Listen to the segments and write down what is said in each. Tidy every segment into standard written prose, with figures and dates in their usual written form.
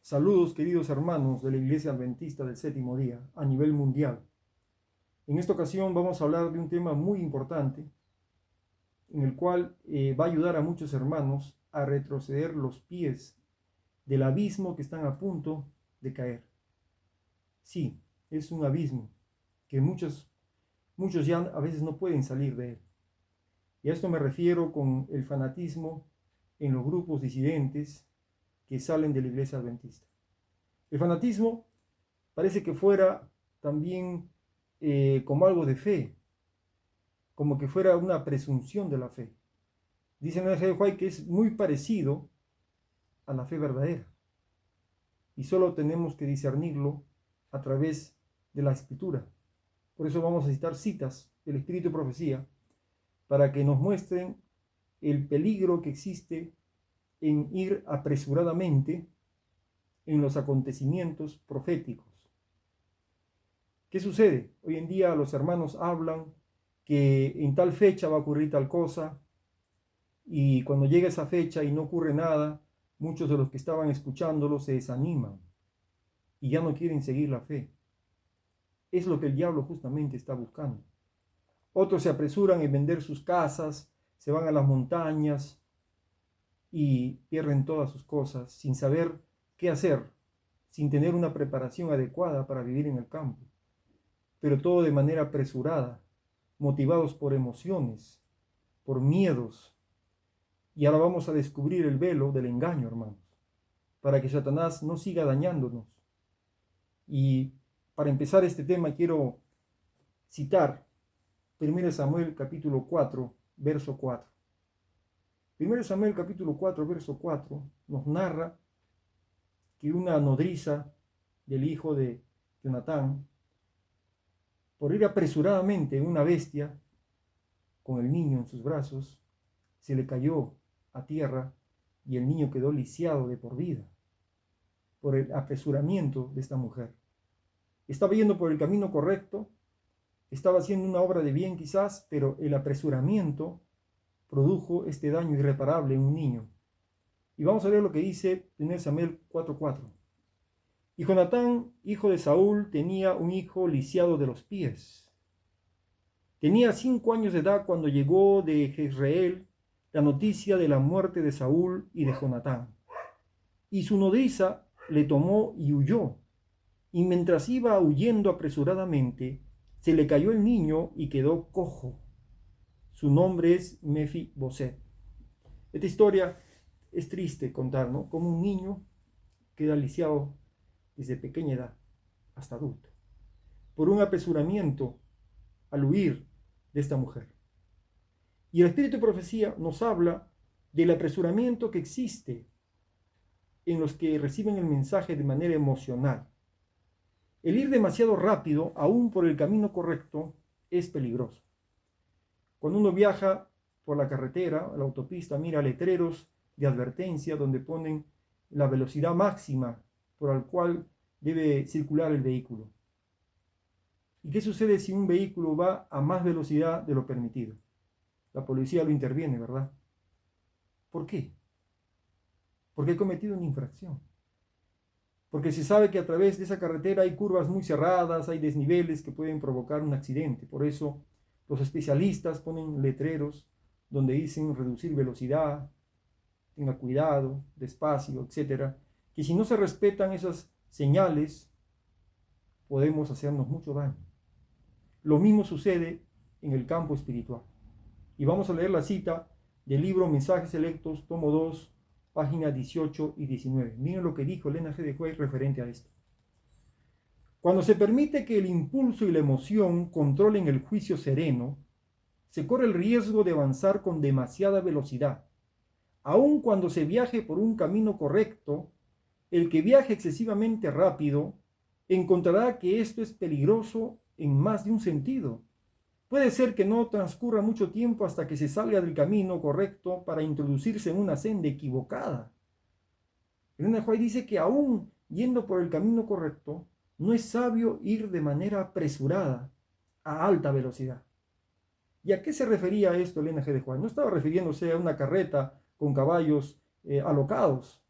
Saludos, queridos hermanos de la Iglesia Adventista del Séptimo Día a nivel mundial. En esta ocasión vamos a hablar de un tema muy importante en el cual va a ayudar a muchos hermanos a retroceder los pies del abismo que están a punto de caer. Sí, es un abismo que muchos ya a veces no pueden salir de él. Y a esto me refiero con el fanatismo en los grupos disidentes que salen de la Iglesia Adventista. El fanatismo parece que fuera también como algo de fe, como que fuera una presunción de la fe. Dice el de White que es muy parecido a la fe verdadera. Y solo tenemos que discernirlo a través de la Escritura. Por eso vamos a citar citas del Espíritu de Profecía para que nos muestren el peligro que existe en ir apresuradamente en los acontecimientos proféticos. ¿Qué sucede? Hoy en día los hermanos hablan que en tal fecha va a ocurrir tal cosa, y cuando llega esa fecha y no ocurre nada, muchos de los que estaban escuchándolo se desaniman y ya no quieren seguir la fe. Es lo que el diablo justamente está buscando. Otros se apresuran en vender sus casas, se van a las montañas y pierden todas sus cosas sin saber qué hacer, sin tener una preparación adecuada para vivir en el campo, pero todo de manera apresurada, motivados por emociones, por miedos. Y ahora vamos a descubrir el velo del engaño, hermanos, para que Satanás no siga dañándonos. Y para empezar este tema quiero citar 1 Samuel capítulo 4, verso 4. 1 Samuel capítulo 4, verso 4 nos narra que una nodriza del hijo de Jonatán, por ir apresuradamente en una bestia con el niño en sus brazos, se le cayó a tierra y el niño quedó lisiado de por vida por el apresuramiento de esta mujer. Estaba yendo por el camino correcto, estaba haciendo una obra de bien quizás, pero el apresuramiento produjo este daño irreparable en un niño. Y vamos a ver lo que dice 1 Samuel 4:4. Y Jonatán, hijo de Saúl, tenía un hijo lisiado de los pies. Tenía 5 años de edad cuando llegó de Jezreel la noticia de la muerte de Saúl y de Jonatán. Y su nodriza le tomó y huyó. Y mientras iba huyendo apresuradamente, se le cayó el niño y quedó cojo. Su nombre es Mefiboset. Esta historia es triste contar, ¿no? Como un niño queda lisiado desde pequeña edad hasta adulto, por un apresuramiento al huir de esta mujer. Y el Espíritu de Profecía nos habla del apresuramiento que existe en los que reciben el mensaje de manera emocional. El ir demasiado rápido, aún por el camino correcto, es peligroso. Cuando uno viaja por la carretera, la autopista, mira letreros de advertencia donde ponen la velocidad máxima por la cual debe circular el vehículo. ¿Y qué sucede si un vehículo va a más velocidad de lo permitido? La policía lo interviene, ¿verdad? ¿Por qué? Porque ha cometido una infracción. Porque se sabe que a través de esa carretera hay curvas muy cerradas, hay desniveles que pueden provocar un accidente. Por eso los especialistas ponen letreros donde dicen reducir velocidad, tenga cuidado, despacio, etc. Que si no se respetan esas señales, podemos hacernos mucho daño. Lo mismo sucede en el campo espiritual. Y vamos a leer la cita del libro Mensajes Selectos, tomo 2, páginas 18 y 19. Miren lo que dijo Elena G. de White referente a esto. Cuando se permite que el impulso y la emoción controlen el juicio sereno, se corre el riesgo de avanzar con demasiada velocidad. Aun cuando se viaje por un camino correcto, el que viaje excesivamente rápido encontrará que esto es peligroso en más de un sentido. Puede ser que no transcurra mucho tiempo hasta que se salga del camino correcto para introducirse en una senda equivocada. Elena White dice que aún yendo por el camino correcto, no es sabio ir de manera apresurada a alta velocidad. ¿Y a qué se refería esto Elena G. de White? No estaba refiriéndose a una carreta con caballos alocados.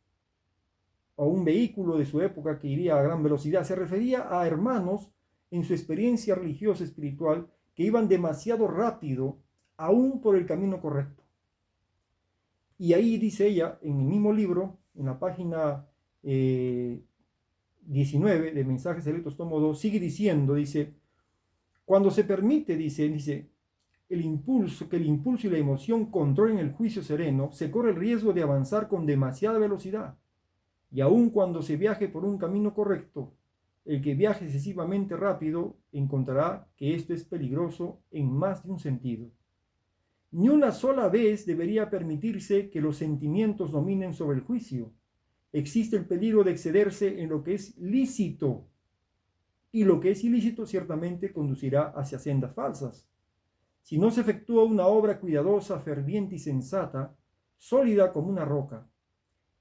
o un vehículo de su época que iría a gran velocidad. Se refería a hermanos en su experiencia religiosa espiritual que iban demasiado rápido, aún por el camino correcto. Y ahí dice ella, en el mismo libro, en la página 19 de Mensajes Selectos, tomo 2, sigue diciendo, dice, cuando se permite, dice, que el impulso y la emoción controlen el juicio sereno, se corre el riesgo de avanzar con demasiada velocidad. Y aun cuando se viaje por un camino correcto, el que viaje excesivamente rápido encontrará que esto es peligroso en más de un sentido. Ni una sola vez debería permitirse que los sentimientos dominen sobre el juicio. Existe el peligro de excederse en lo que es lícito, y lo que es ilícito ciertamente conducirá hacia sendas falsas. Si no se efectúa una obra cuidadosa, ferviente y sensata, sólida como una roca,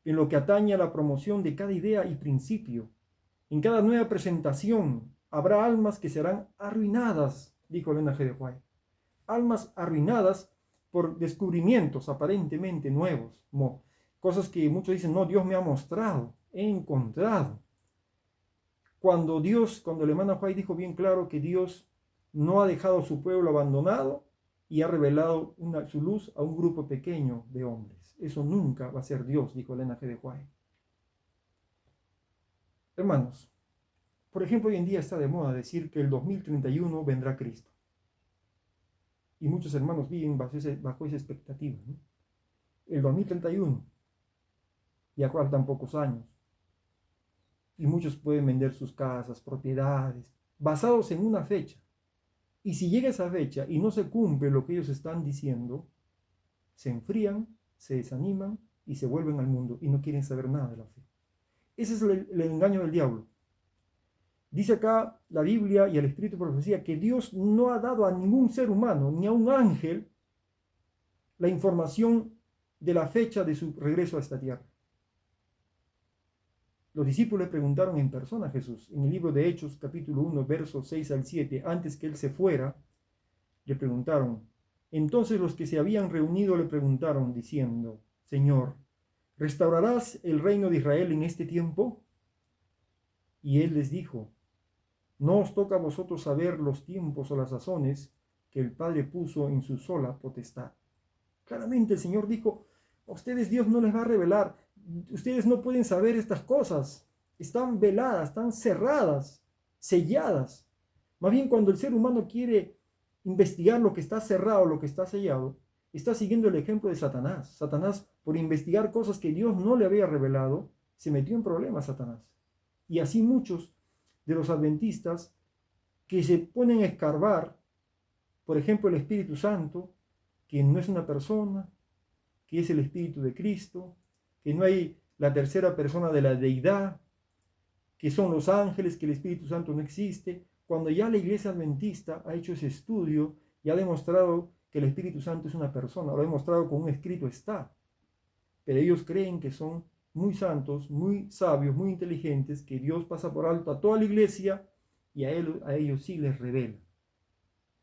en lo que atañe a la promoción de cada idea y principio, en cada nueva presentación, habrá almas que serán arruinadas, dijo Elena G. de White. Almas arruinadas por descubrimientos aparentemente nuevos, como cosas que muchos dicen, no, Dios me ha mostrado, he encontrado. Cuando el hermano White dijo bien claro que Dios no ha dejado a su pueblo abandonado y ha revelado su luz a un grupo pequeño de hombres. Eso nunca va a ser Dios, dijo Elena G. de White. Hermanos, por ejemplo, hoy en día está de moda decir que el 2031 vendrá Cristo. Y muchos hermanos viven bajo esa expectativa, ¿no? El 2031, ya faltan pocos años. Y muchos pueden vender sus casas, propiedades, basados en una fecha. Y si llega esa fecha y no se cumple lo que ellos están diciendo, se enfrían, se desaniman y se vuelven al mundo y no quieren saber nada de la fe. Ese es el engaño del diablo. Dice acá la Biblia y el Espíritu de Profecía que Dios no ha dado a ningún ser humano, ni a un ángel, la información de la fecha de su regreso a esta tierra. Los discípulos le preguntaron en persona a Jesús, en el libro de Hechos, capítulo 1, versos 6 al 7, antes que él se fuera, le preguntaron. Entonces los que se habían reunido le preguntaron, diciendo, Señor, ¿restaurarás el reino de Israel en este tiempo? Y él les dijo, no os toca a vosotros saber los tiempos o las sazones que el Padre puso en su sola potestad. Claramente el Señor dijo, a ustedes Dios no les va a revelar, ustedes no pueden saber estas cosas, están veladas, están cerradas, selladas. Más bien cuando el ser humano quiere investigar lo que está cerrado, lo que está sellado, está siguiendo el ejemplo de Satanás. Satanás, por investigar cosas que Dios no le había revelado, se metió en problemas Satanás. Y así muchos de los adventistas que se ponen a escarbar, por ejemplo, el Espíritu Santo, que no es una persona, que es el Espíritu de Cristo, que no hay la tercera persona de la deidad, que son los ángeles, que el Espíritu Santo no existe, cuando ya la iglesia adventista ha hecho ese estudio y ha demostrado que el Espíritu Santo es una persona, lo ha demostrado con un escrito está, pero ellos creen que son muy santos, muy sabios, muy inteligentes, que Dios pasa por alto a toda la iglesia y a ellos sí les revela.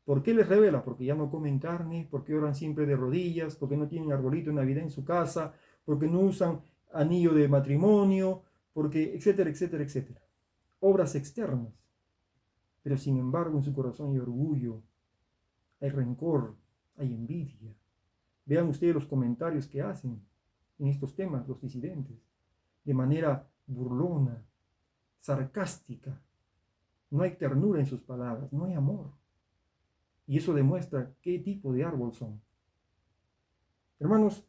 ¿Por qué les revela? Porque ya no comen carne, porque oran siempre de rodillas, porque no tienen arbolito de Navidad en su casa, porque no usan anillo de matrimonio, porque etcétera, etcétera, etcétera. Obras externas. Pero sin embargo en su corazón hay orgullo, hay rencor, hay envidia. Vean ustedes los comentarios que hacen en estos temas los disidentes, de manera burlona, sarcástica. No hay ternura en sus palabras, no hay amor. Y eso demuestra qué tipo de árbol son. Hermanos,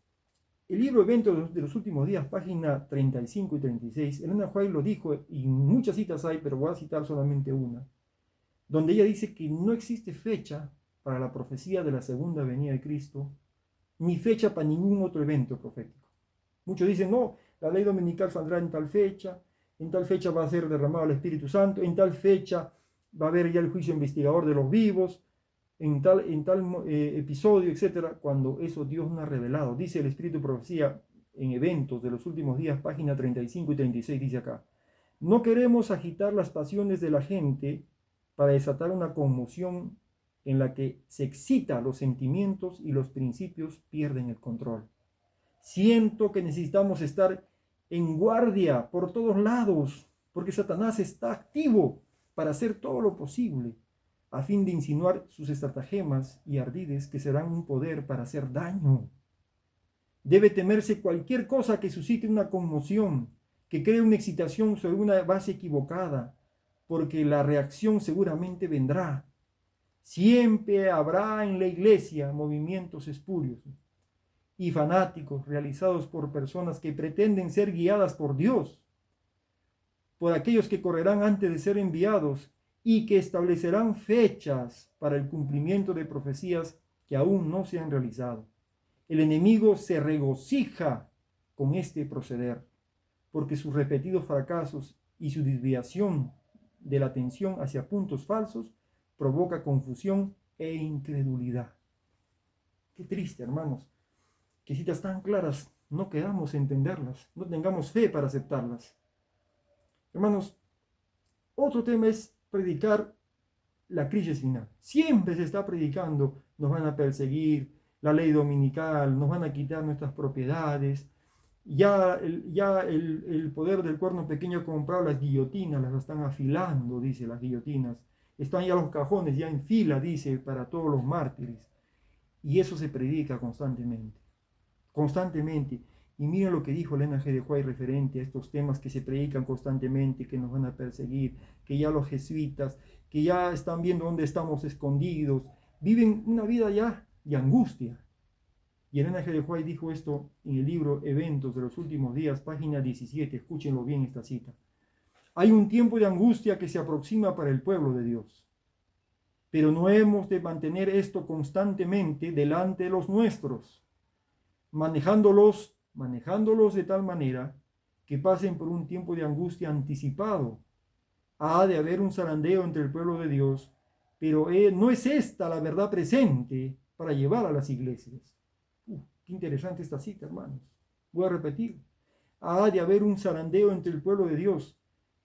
el libro Eventos de los Últimos Días, página 35 y 36, Elena White lo dijo, y muchas citas hay, pero voy a citar solamente una, donde ella dice que no existe fecha para la profecía de la segunda venida de Cristo, ni fecha para ningún otro evento profético. Muchos dicen, no, la ley dominical saldrá en tal fecha va a ser derramado el Espíritu Santo, en tal fecha va a haber ya el juicio investigador de los vivos, en tal episodio, etcétera, cuando eso Dios no ha revelado. Dice el Espíritu de Profecía en Eventos de los Últimos Días, página 35 y 36, dice acá, no queremos agitar las pasiones de la gente para desatar una conmoción en la que se excita los sentimientos y los principios pierden el control. Siento que necesitamos estar en guardia por todos lados, porque Satanás está activo para hacer todo lo posible a fin de insinuar sus estratagemas y ardides que serán un poder para hacer daño. Debe temerse cualquier cosa que suscite una conmoción, que cree una excitación sobre una base equivocada, porque la reacción seguramente vendrá. Siempre habrá en la iglesia movimientos espurios y fanáticos realizados por personas que pretenden ser guiadas por Dios, por aquellos que correrán antes de ser enviados y que establecerán fechas para el cumplimiento de profecías que aún no se han realizado. El enemigo se regocija con este proceder, porque sus repetidos fracasos y su desviación de la atención hacia puntos falsos provoca confusión e incredulidad. Qué triste, hermanos, que citas tan claras no queramos entenderlas, no tengamos fe para aceptarlas. Hermanos, otro tema es predicar la crisis final. Siempre se está predicando, nos van a perseguir, la ley dominical, nos van a quitar nuestras propiedades. El poder del cuerno pequeño ha comprado las guillotinas, las están afilando, dice, las guillotinas. Están ya los cajones, ya en fila, dice, para todos los mártires. Y eso se predica constantemente, constantemente. Y miren lo que dijo Elena G. de White referente a estos temas que se predican constantemente, que nos van a perseguir, que ya los jesuitas, que ya están viendo dónde estamos escondidos, viven una vida ya de angustia. Y Elena G. de White dijo esto en el libro Eventos de los Últimos Días, página 17, escúchenlo bien esta cita. Hay un tiempo de angustia que se aproxima para el pueblo de Dios, pero no hemos de mantener esto constantemente delante de los nuestros, manejándolos de tal manera que pasen por un tiempo de angustia anticipado. Ha de haber un zarandeo entre el pueblo de Dios, pero no es esta la verdad presente para llevar a las iglesias. Qué interesante esta cita, hermanos. Voy a repetir. Ha de haber un zarandeo entre el pueblo de Dios,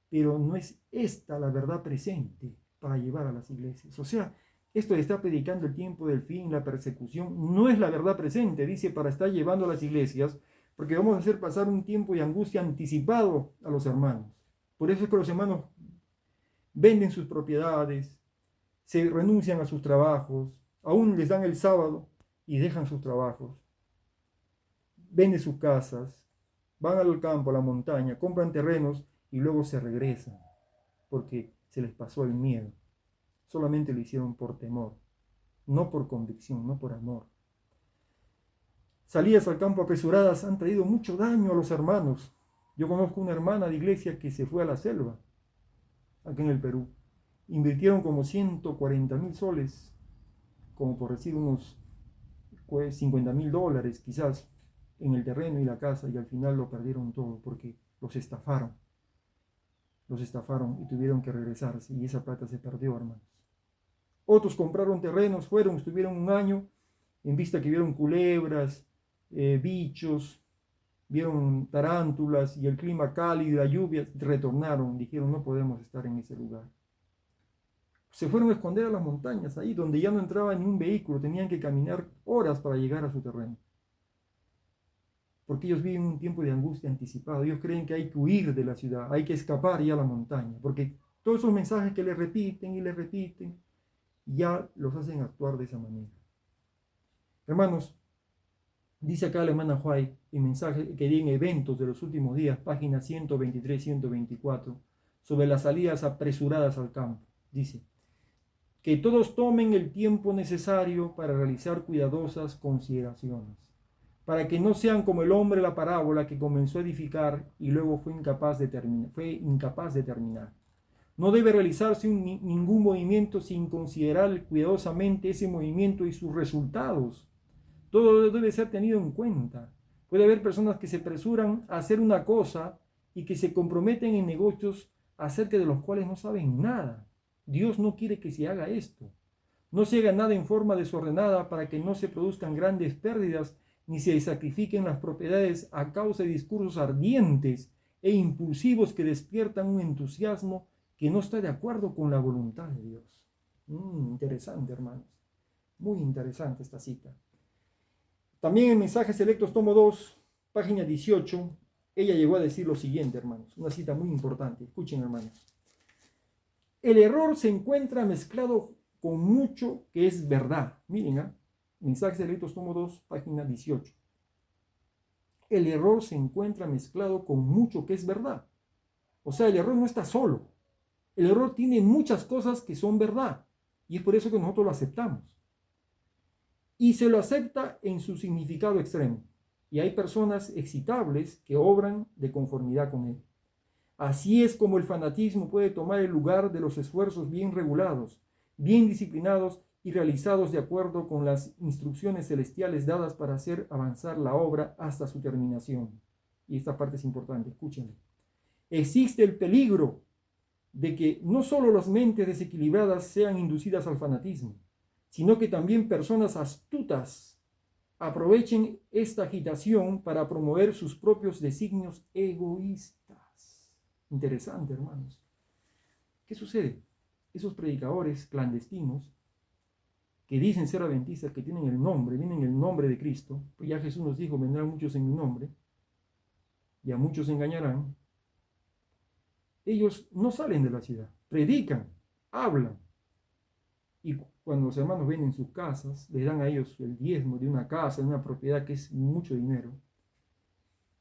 pero no es esta la verdad presente para llevar a las iglesias. O sea, esto de estar predicando el tiempo del fin, la persecución, no es la verdad presente, dice, para estar llevando a las iglesias, porque vamos a hacer pasar un tiempo de angustia anticipado a los hermanos. Por eso es que los hermanos venden sus propiedades, se renuncian a sus trabajos, aún les dan el sábado y dejan sus trabajos, venden sus casas, van al campo, a la montaña, compran terrenos y luego se regresan, porque se les pasó el miedo. Solamente lo hicieron por temor, no por convicción, no por amor. Salidas al campo apresuradas han traído mucho daño a los hermanos. Yo conozco una hermana de iglesia que se fue a la selva, aquí en el Perú. Invirtieron como 140.000 soles, como por decir unos $50.000 quizás, en el terreno y la casa, y al final lo perdieron todo porque los estafaron y tuvieron que regresarse, y esa plata se perdió, hermanos. Otros compraron terrenos, estuvieron un año, en vista que vieron culebras, bichos, vieron tarántulas y el clima cálido, la lluvia, retornaron, dijeron no podemos estar en ese lugar. Se fueron a esconder a las montañas, ahí donde ya no entraba ni un vehículo, tenían que caminar horas para llegar a su terreno. Porque ellos viven un tiempo de angustia anticipado, ellos creen que hay que huir de la ciudad, hay que escapar ya a la montaña, porque todos esos mensajes que les repiten y les repiten, ya los hacen actuar de esa manera. Hermanos, dice acá la hermana White, en mensaje que di en Eventos de los Últimos Días, páginas 123-124, sobre las salidas apresuradas al campo. Dice, que todos tomen el tiempo necesario para realizar cuidadosas consideraciones, para que no sean como el hombre de la parábola que comenzó a edificar y luego fue incapaz de terminar. No debe realizarse ningún movimiento sin considerar cuidadosamente ese movimiento y sus resultados. Todo debe ser tenido en cuenta. Puede haber personas que se apresuran a hacer una cosa y que se comprometen en negocios acerca de los cuales no saben nada. Dios no quiere que se haga esto. No se haga nada en forma desordenada para que no se produzcan grandes pérdidas ni se sacrifiquen las propiedades a causa de discursos ardientes e impulsivos que despiertan un entusiasmo que no está de acuerdo con la voluntad de Dios. Interesante, hermanos. Muy interesante esta cita. También en Mensajes Selectos, tomo 2, página 18, ella llegó a decir lo siguiente, hermanos, una cita muy importante. Escuchen, hermanos. El error se encuentra mezclado con mucho que es verdad. Miren, Mensajes Selectos, tomo 2, página 18. El error se encuentra mezclado con mucho que es verdad. O sea, el error no está solo. El error tiene muchas cosas que son verdad. Y es por eso que nosotros lo aceptamos. Y se lo acepta en su significado extremo. Y hay personas excitables que obran de conformidad con él. Así es como el fanatismo puede tomar el lugar de los esfuerzos bien regulados, bien disciplinados y realizados de acuerdo con las instrucciones celestiales dadas para hacer avanzar la obra hasta su terminación. Y esta parte es importante, escúchenme. Existe el peligro de que no solo las mentes desequilibradas sean inducidas al fanatismo, sino que también personas astutas aprovechen esta agitación para promover sus propios designios egoístas. Interesante, hermanos. ¿Qué sucede? Esos predicadores clandestinos que dicen ser adventistas, que tienen el nombre, vienen el nombre de Cristo, pues ya Jesús nos dijo, vendrán muchos en mi nombre, y a muchos engañarán. Ellos no salen de la ciudad, predican, hablan, y cuando los hermanos ven en sus casas, les dan a ellos el diezmo de una casa, de una propiedad que es mucho dinero.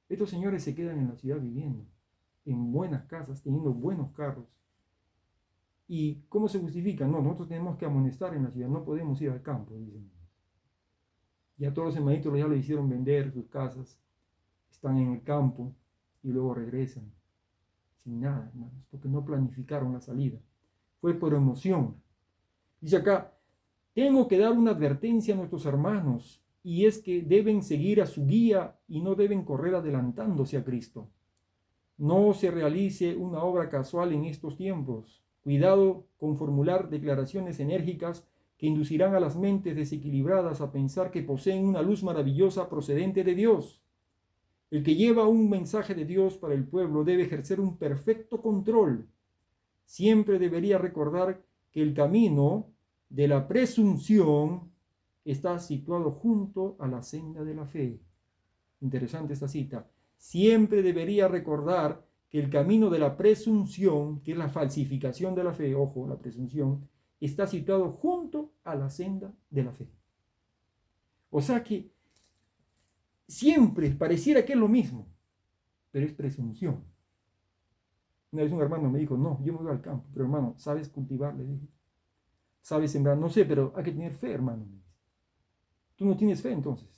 Estos señores se quedan en la ciudad viviendo, en buenas casas, teniendo buenos carros. ¿Y cómo se justifica? No, nosotros tenemos que amonestar en la ciudad, no podemos ir al campo, dicen. Ya todos los hermanitos ya lo hicieron vender sus casas, están en el campo y luego regresan sin nada, hermanos, porque no planificaron la salida. Fue por emoción. Dice acá, tengo que dar una advertencia a nuestros hermanos, y es que deben seguir a su guía y no deben correr adelantándose a Cristo. No se realice una obra casual en estos tiempos. Cuidado con formular declaraciones enérgicas que inducirán a las mentes desequilibradas a pensar que poseen una luz maravillosa procedente de Dios. El que lleva un mensaje de Dios para el pueblo debe ejercer un perfecto control. Siempre debería recordar que el camino de la presunción está situado junto a la senda de la fe. Interesante esta cita. Siempre debería recordar que el camino de la presunción, que es la falsificación de la fe, ojo, la presunción, está situado junto a la senda de la fe. O sea que siempre pareciera que es lo mismo, pero es presunción. Una vez un hermano me dijo, no, yo me voy al campo, pero hermano, ¿sabes cultivar? Le dije, ¿sabes sembrar? No sé, pero hay que tener fe, hermano. Tú no tienes fe entonces.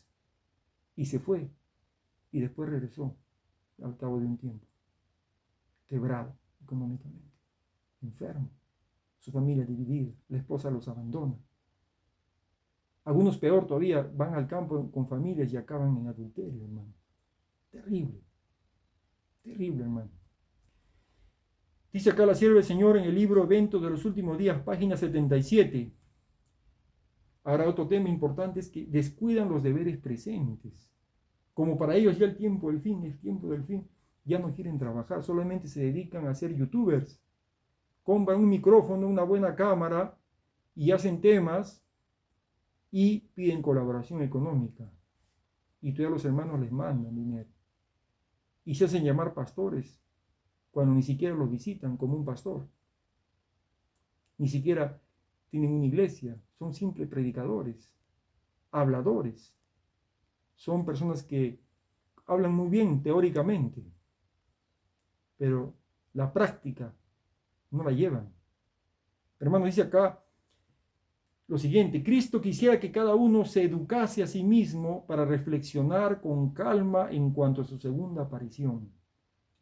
Y se fue. Y después regresó al cabo de un tiempo. Quebrado económicamente. Enfermo. Su familia dividida. La esposa los abandona. Algunos peor todavía van al campo con familias y acaban en adulterio, hermano. Terrible. Terrible, hermano. Dice acá la sierva del Señor en el libro Eventos de los Últimos Días, página 77. Ahora otro tema importante es que descuidan los deberes presentes. Como para ellos ya el tiempo del fin, ya no quieren trabajar, solamente se dedican a ser youtubers. Compran un micrófono, una buena cámara y hacen temas y piden colaboración económica. Y todavía los hermanos les mandan dinero. Y se hacen llamar pastores cuando ni siquiera los visitan como un pastor. Ni siquiera tienen una iglesia, son simples predicadores, habladores. Son personas que hablan muy bien teóricamente, pero la práctica no la llevan. Hermano, dice acá lo siguiente: Cristo quisiera que cada uno se educase a sí mismo para reflexionar con calma en cuanto a su segunda aparición.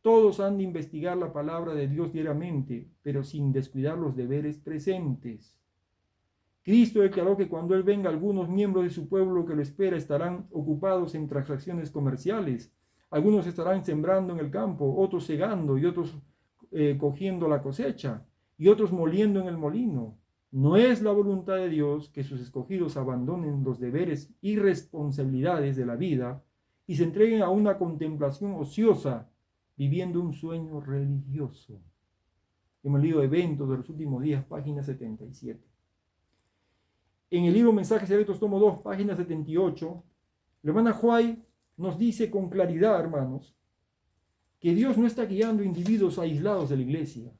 Todos han de investigar la palabra de Dios diariamente, pero sin descuidar los deberes presentes. Cristo declaró que cuando Él venga, algunos miembros de su pueblo que lo espera estarán ocupados en transacciones comerciales. Algunos estarán sembrando en el campo, otros segando y otros cogiendo la cosecha y otros moliendo en el molino. No es la voluntad de Dios que sus escogidos abandonen los deberes y responsabilidades de la vida y se entreguen a una contemplación ociosa, viviendo un sueño religioso. Hemos leído Eventos de los Últimos Días, página 77. En el libro Mensajes Selectos, tomo 2, página 78, la hermana White nos dice con claridad, hermanos, que Dios no está guiando individuos aislados de la iglesia.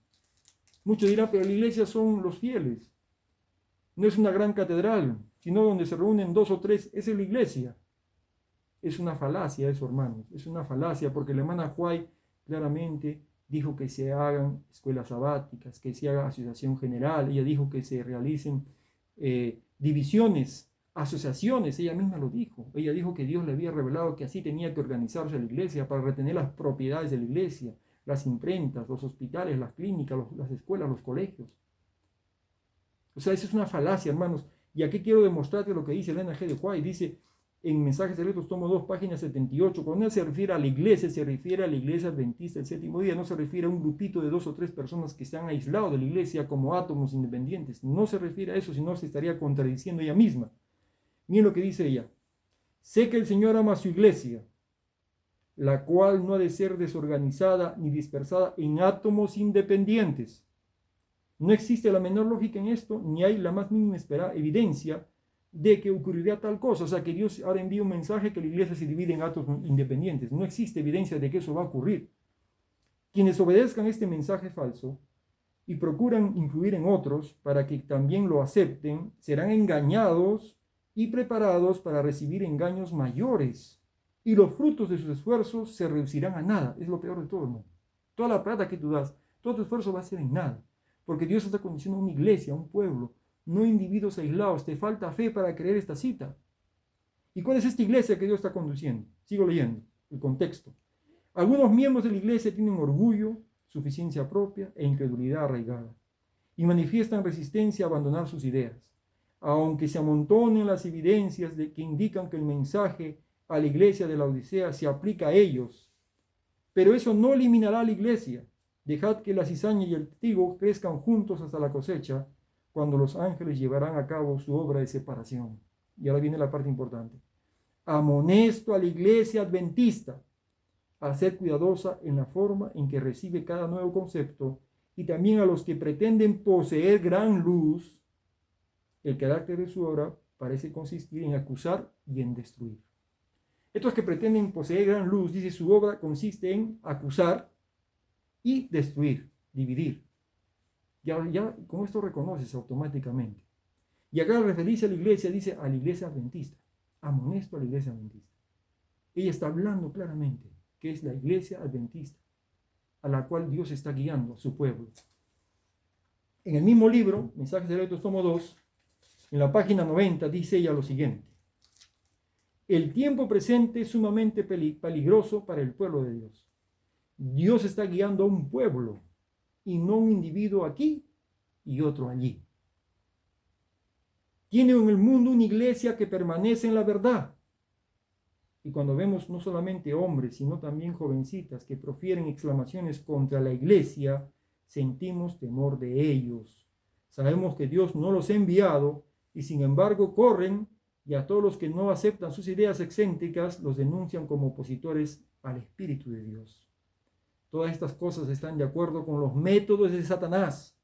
Muchos dirán, pero la iglesia son los fieles. No es una gran catedral, sino donde se reúnen 2 o 3, esa es la iglesia. Es una falacia eso, hermanos, es una falacia, porque la hermana White claramente dijo que se hagan escuelas sabáticas, que se haga asociación general, ella dijo que se realicen divisiones, asociaciones, ella misma lo dijo. Ella dijo que Dios le había revelado que así tenía que organizarse la iglesia para retener las propiedades de la iglesia, las imprentas, los hospitales, las clínicas, las escuelas, los colegios. O sea, eso es una falacia, hermanos. Y aquí quiero demostrarte lo que dice Elena G. de White. Dice en Mensajes Secretos, tomo 2, página 78, cuando él se refiere a la iglesia, se refiere a la iglesia adventista del séptimo día, no se refiere a un grupito de 2 o 3 personas que están aislados de la iglesia como átomos independientes. No se refiere a eso, sino se estaría contradiciendo ella misma. Miren lo que dice ella. Sé que el Señor ama a su iglesia, la cual no ha de ser desorganizada ni dispersada en átomos independientes. No existe la menor lógica en esto, ni hay la más mínima evidencia de que ocurriría tal cosa. O sea, que Dios ahora envía un mensaje que la iglesia se divide en átomos independientes. No existe evidencia de que eso va a ocurrir. Quienes obedezcan este mensaje falso y procuran influir en otros para que también lo acepten, serán engañados y preparados para recibir engaños mayores. Y los frutos de sus esfuerzos se reducirán a nada. Es lo peor de todo, ¿no? Toda la plata que tú das, todo tu esfuerzo va a ser en nada. Porque Dios está conduciendo una iglesia, un pueblo, no individuos aislados. Te falta fe para creer esta cita. ¿Y cuál es esta iglesia que Dios está conduciendo? Sigo leyendo el contexto. Algunos miembros de la iglesia tienen orgullo, suficiencia propia e incredulidad arraigada y manifiestan resistencia a abandonar sus ideas, aunque se amontonen las evidencias de que indican que el mensaje a la iglesia de la Odisea se aplica a ellos. Pero eso no eliminará a la iglesia. Dejad que la cizaña y el trigo crezcan juntos hasta la cosecha, cuando los ángeles llevarán a cabo su obra de separación. Y ahora viene la parte importante. Amonesto a la iglesia adventista a ser cuidadosa en la forma en que recibe cada nuevo concepto, y también a los que pretenden poseer gran luz. El carácter de su obra parece consistir en acusar y en destruir. Estos que pretenden poseer gran luz, dice, su obra consiste en acusar y destruir, dividir. Ya con esto reconoces automáticamente. Y acá al referirse a la iglesia, dice a la iglesia adventista. Amonesto a la iglesia adventista. Ella está hablando claramente que es la iglesia adventista a la cual Dios está guiando a su pueblo. En el mismo libro, Mensajes Secretos, tomo 2, en la página 90, dice ella lo siguiente. El tiempo presente es sumamente peligroso para el pueblo de Dios. Dios está guiando a un pueblo y no un individuo aquí y otro allí. Tiene en el mundo una iglesia que permanece en la verdad. Y cuando vemos no solamente hombres, sino también jovencitas que profieren exclamaciones contra la iglesia, sentimos temor de ellos. Sabemos que Dios no los ha enviado y sin embargo corren, y a todos los que no aceptan sus ideas excéntricas los denuncian como opositores al Espíritu de Dios. Todas estas cosas están de acuerdo con los métodos de Satanás,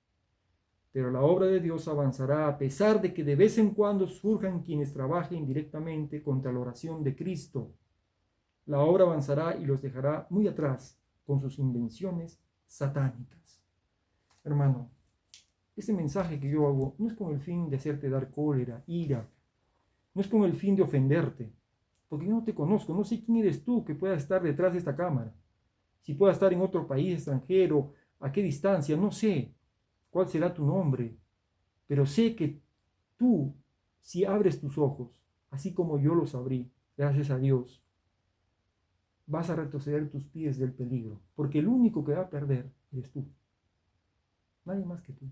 pero la obra de Dios avanzará a pesar de que de vez en cuando surjan quienes trabajen directamente contra la oración de Cristo. La obra avanzará y los dejará muy atrás con sus invenciones satánicas. Hermano, este mensaje que yo hago no es con el fin de hacerte dar cólera, ira, no es con el fin de ofenderte, porque yo no te conozco, no sé quién eres tú que pueda estar detrás de esta cámara, si pueda estar en otro país extranjero, a qué distancia, no sé cuál será tu nombre, pero sé que tú, si abres tus ojos, así como yo los abrí, gracias a Dios, vas a retroceder tus pies del peligro, porque el único que va a perder eres tú, nadie más que tú,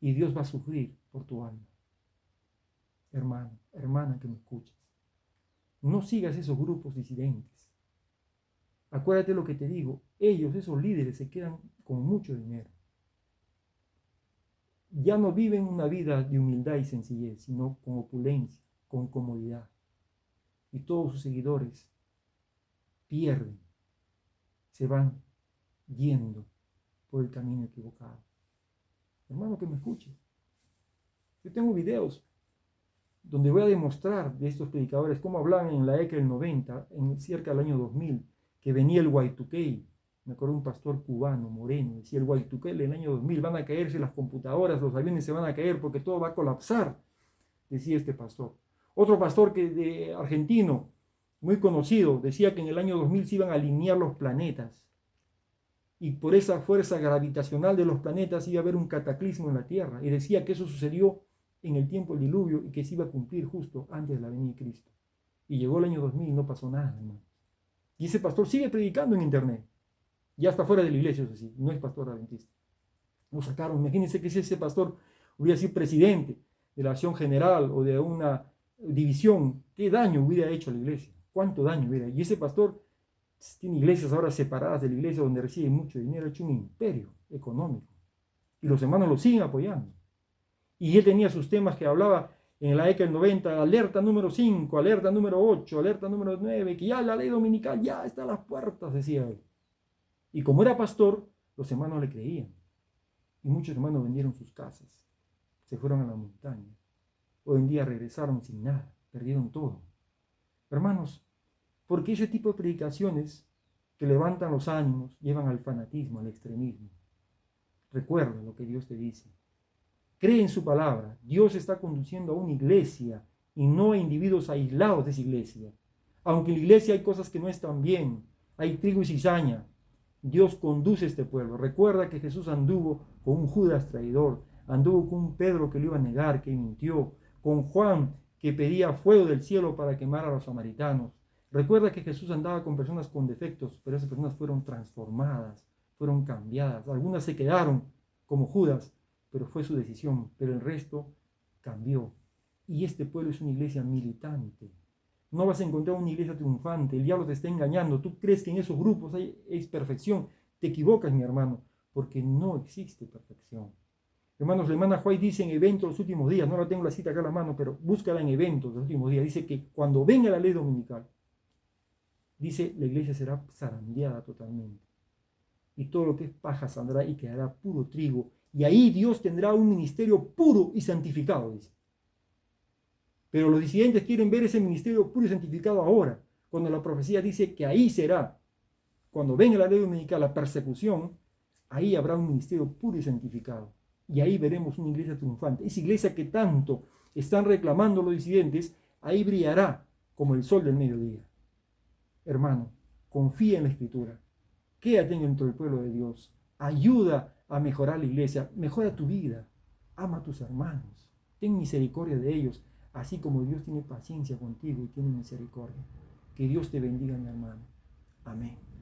y Dios va a sufrir por tu alma. Hermano, hermana que me escuchas, no sigas esos grupos disidentes. Acuérdate lo que te digo, ellos, esos líderes, se quedan con mucho dinero. Ya no viven una vida de humildad y sencillez, sino con opulencia, con comodidad. Y todos sus seguidores pierden, se van yendo por el camino equivocado. Hermano que me escuche, yo tengo videos donde voy a demostrar de estos predicadores cómo hablaban en la década del 90, cerca del año 2000, que venía el Y2K, Me acuerdo de un pastor cubano, moreno, decía el Guaytuquel en el año 2000, van a caerse las computadoras, los aviones se van a caer porque todo va a colapsar, decía este pastor. Otro pastor argentino, muy conocido, decía que en el año 2000 se iban a alinear los planetas y por esa fuerza gravitacional de los planetas iba a haber un cataclismo en la Tierra. Y decía que eso sucedió en el tiempo del diluvio y que se iba a cumplir justo antes de la venida de Cristo. Y llegó el año 2000 y no pasó nada, hermano. Y ese pastor sigue predicando en internet. Ya está fuera de la iglesia, eso sí, no es pastor adventista. Lo sacaron. Imagínense que si ese pastor hubiera sido presidente de la acción general o de una división, ¿qué daño hubiera hecho a la iglesia? ¿Cuánto daño hubiera? Y ese pastor tiene iglesias ahora separadas de la iglesia donde recibe mucho dinero, ha hecho un imperio económico. Y los hermanos lo siguen apoyando. Y él tenía sus temas que hablaba en la década del 90, alerta número 5, alerta número 8, alerta número 9, que ya la ley dominical ya está a las puertas, decía él. Y como era pastor, los hermanos le creían. Y muchos hermanos vendieron sus casas, se fueron a la montaña. Hoy en día regresaron sin nada, perdieron todo. Hermanos, porque ese tipo de predicaciones que levantan los ánimos llevan al fanatismo, al extremismo. Recuerda lo que Dios te dice. Cree en su palabra. Dios está conduciendo a una iglesia y no a individuos aislados de esa iglesia. Aunque en la iglesia hay cosas que no están bien, hay trigo y cizaña, Dios conduce a este pueblo. Recuerda que Jesús anduvo con un Judas traidor, anduvo con un Pedro que lo iba a negar, que mintió, con Juan que pedía fuego del cielo para quemar a los samaritanos. Recuerda que Jesús andaba con personas con defectos, pero esas personas fueron transformadas, fueron cambiadas. Algunas se quedaron como Judas, pero fue su decisión, pero el resto cambió. Y este pueblo es una iglesia militante. No vas a encontrar una iglesia triunfante, el diablo te está engañando, tú crees que en esos grupos es perfección, te equivocas, mi hermano, porque no existe perfección. Hermanos, la hermana White dice en Eventos de los Últimos Días, no la tengo la cita acá a la mano, pero búscala en Eventos de los Últimos Días, dice que cuando venga la ley dominical, dice, la iglesia será zarandeada totalmente. Y todo lo que es paja saldrá y quedará puro trigo. Y ahí Dios tendrá un ministerio puro y santificado, dice. Pero los disidentes quieren ver ese ministerio puro y santificado ahora, cuando la profecía dice que ahí será. Cuando venga la ley dominical, la persecución, ahí habrá un ministerio puro y santificado. Y ahí veremos una iglesia triunfante. Esa iglesia que tanto están reclamando los disidentes, ahí brillará como el sol del mediodía. Hermano, confía en la Escritura. Quédate dentro del pueblo de Dios. Ayuda a mejorar la iglesia. Mejora tu vida. Ama a tus hermanos. Ten misericordia de ellos, así como Dios tiene paciencia contigo y tiene misericordia. Que Dios te bendiga, mi hermano. Amén.